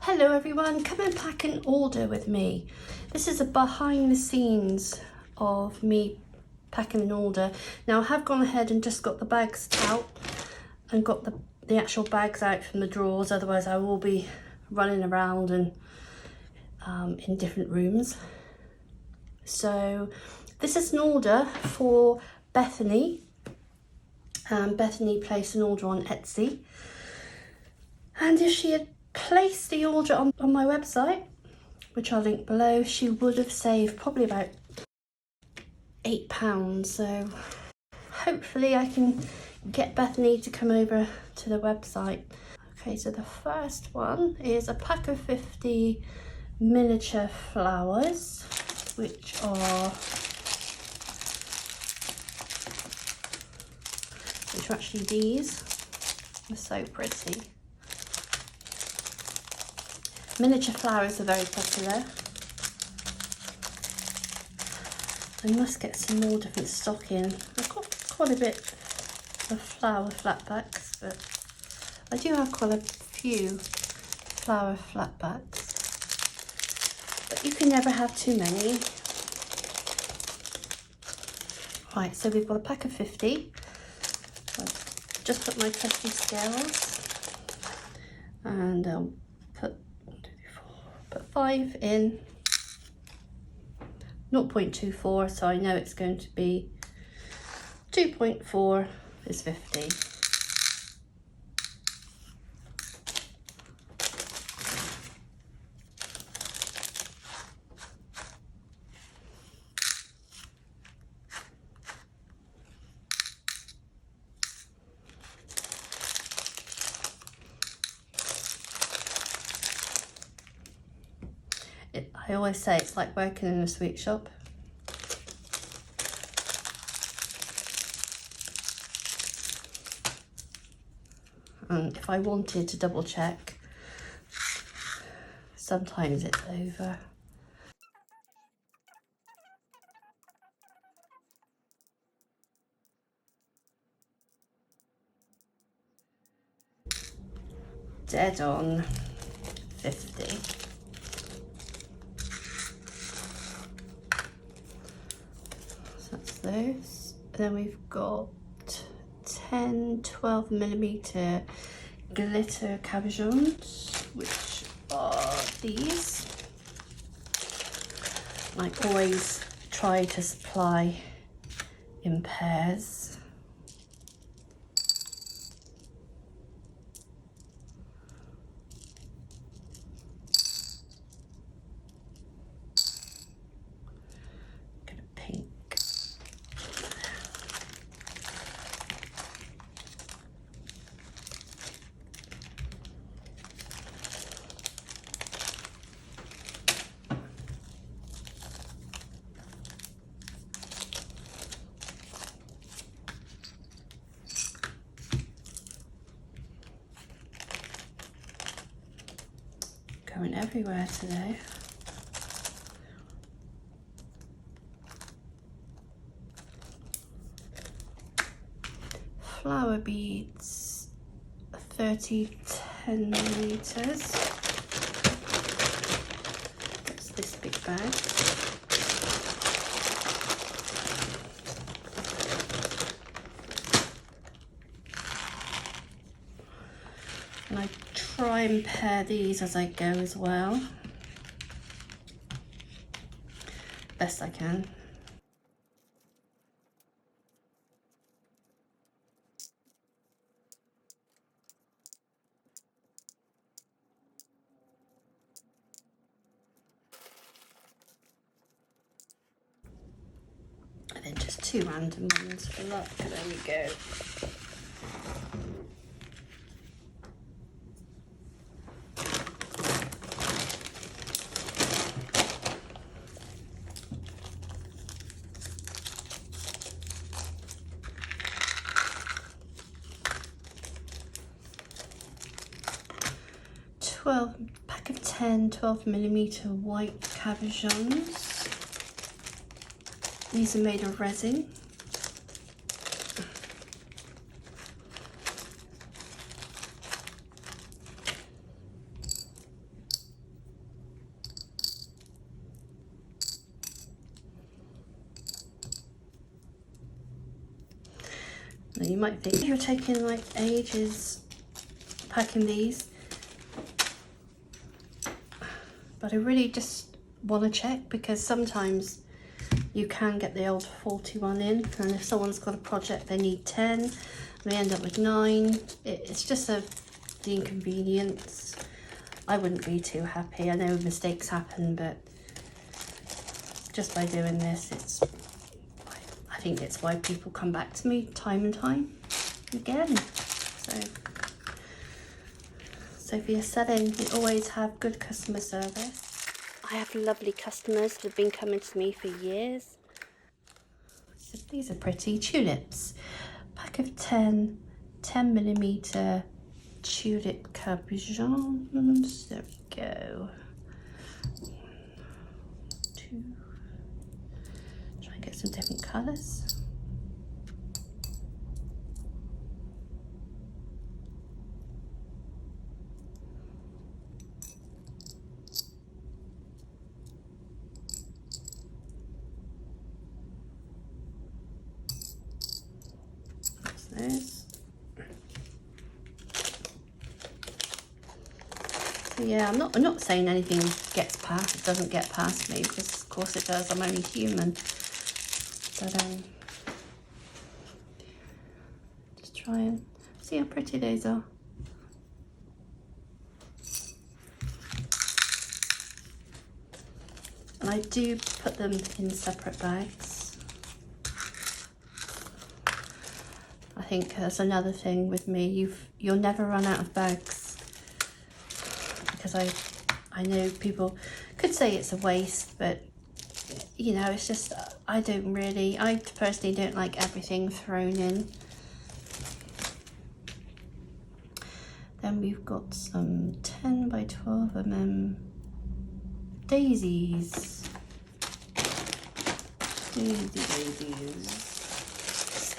Hello everyone, come and pack an order with me. This is a behind the scenes of me packing an order. Now I have gone ahead and just got the bags out and got the actual bags out from the drawers, otherwise I will be running around and in different rooms. So this is an order for Bethany. Bethany placed an order on Etsy, and if she had placed the order on my website, which I'll link below, she would have saved probably about £8. So hopefully I can get Bethany to come over to the website. Okay, so the first one is a pack of 50 miniature flowers, which are actually these. They're so pretty. Miniature flowers are very popular. I must get some more different stock in. I've got quite a bit of flower flatbacks, but I do have quite a few flower flatbacks. But you can never have too many. Right, so we've got a pack of 50. Just put my trusty scales and put 5 in 0.24, so I know it's going to be 2.4 is 50. I always say it's like working in a sweet shop. And if I wanted to double check, sometimes it's over. Dead on 50. Those. And then we've got 10 12mm glitter cabochons, which are these. I always try to supply in pairs. Going everywhere today. Flower beads, 30 10mm. That's this big bag. And I try and pair these as I go as well, best I can. And then just 2 random ones for luck. There we go. Pack of 10 12mm white cabochons. These are made of resin. you might think you're taking like ages packing these, but I really just want to check, because sometimes you can get the old faulty one in, and if someone's got a project they need 10, they end up with 9. It's just the inconvenience. I wouldn't be too happy. I know mistakes happen, but just by doing this, I think it's why people come back to me time and time again. So if you're selling, you always have good customer service. I have lovely customers that have been coming to me for years. So these are pretty tulips. Pack of 10 10mm tulip cabochons. There we go. 2. Try and get some different colours. Those. So yeah, I'm not saying anything gets past. It doesn't get past me, because of course it does. I'm only human. But just try and see how pretty those are. And I do put them in separate bags. I think that's another thing with me. You'll never run out of bags, because I know people could say it's a waste, but you know, it's just I personally don't like everything thrown in. Then we've got some 10 by 12 daisies. Daisies.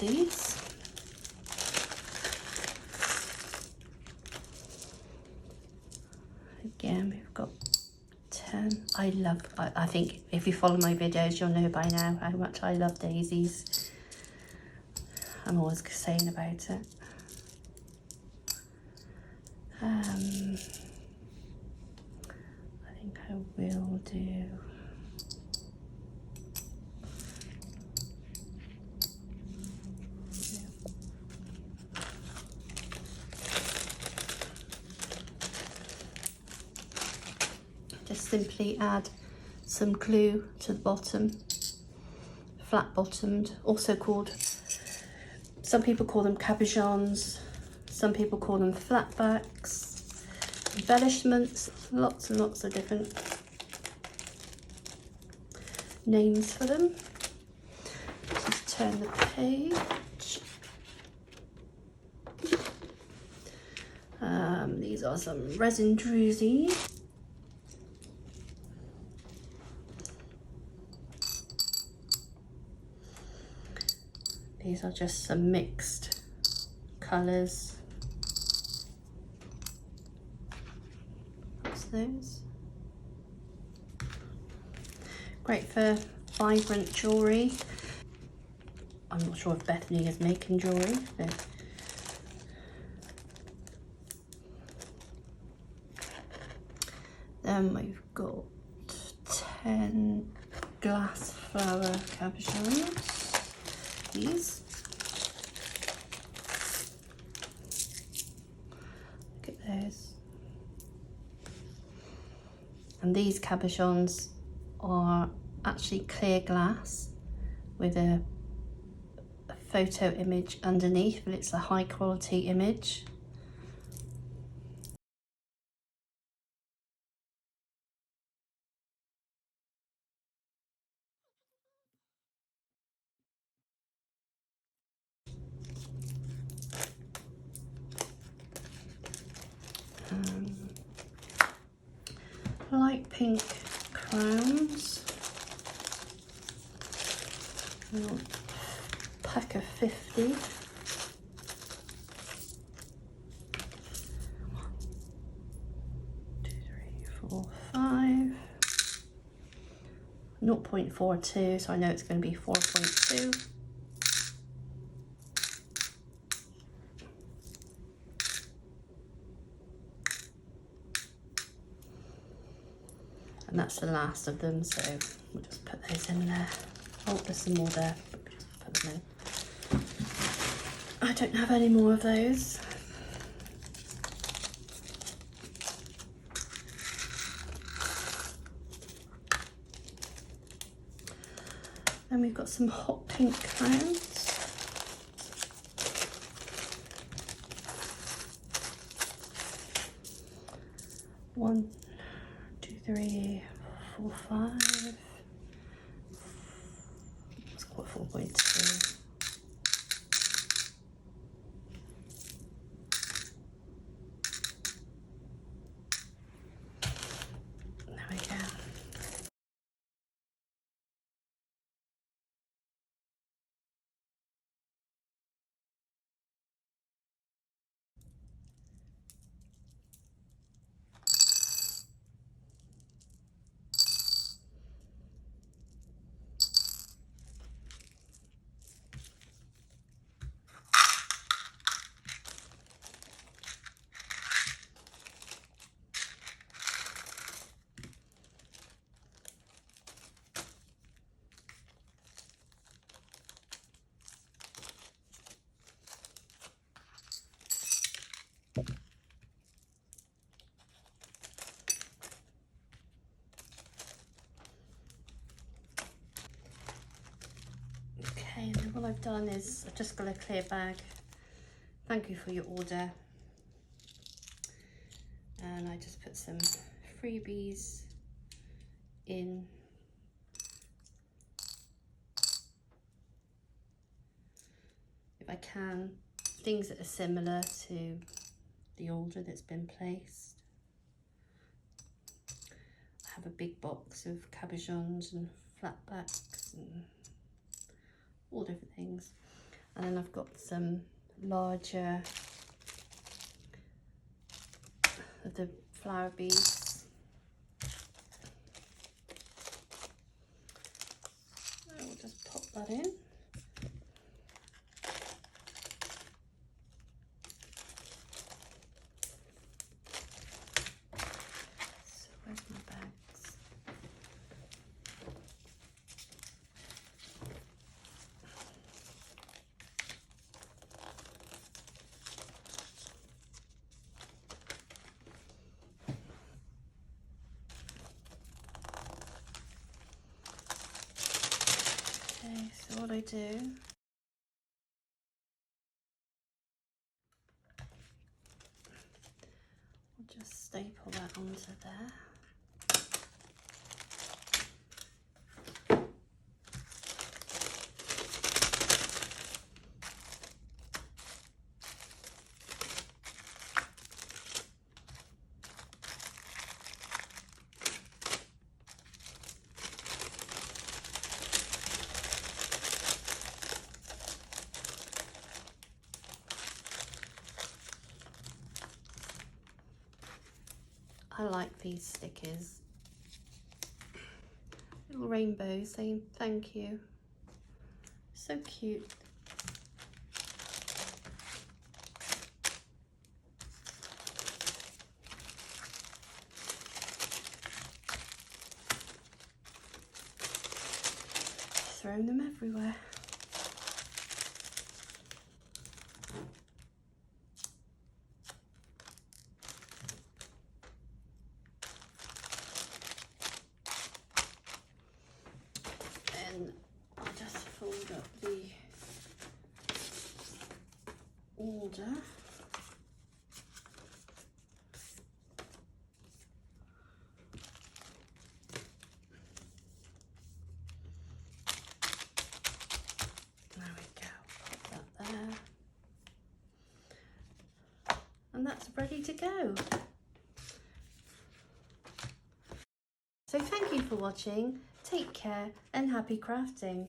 These. Again, we've got 10. I think if you follow my videos, you'll know by now how much I love daisies. I'm always saying about it. I think I will do. Just simply add some glue to the bottom, flat bottomed, also called, some people call them cabochons, some people call them flat backs, embellishments, lots and lots of different names for them. Just turn the page. These are some resin drusies. These are just some mixed colours. What's those? Great for vibrant jewellery. I'm not sure if Bethany is making jewellery, but then we've got 10 glass flower cabochons. These. Look at those. And these cabochons are actually clear glass with a photo image underneath, but it's a high quality image. Light pink crowns. Pack of 50. 1, 2, 3, 4, 5. 0.42, so I know it's going to be 4.2. And that's the last of them, so we'll just put those in there. Oh, there's some more there, but we'll just put them in. I don't have any more of those. Then we've got some hot pink clouds. One, two, three, four, five. It's quite 4.2. There we go. Okay, and then what I've done is I've just got a clear bag. Thank you for your order. And I just put some freebies in. If I can, things that are similar to the order that's been placed. I have a big box of cabochons and flatbacks and all different things. And then I've got some larger of the flower beads. I will just pop that in. So where's my bags? Okay, so what I do, I'll just staple that onto there. I like these stickers. Little rainbow saying thank you. So cute. Throwing them everywhere. And I'll just fold up the order. There we go, pop that there. And that's ready to go. So thank you for watching, take care and happy crafting.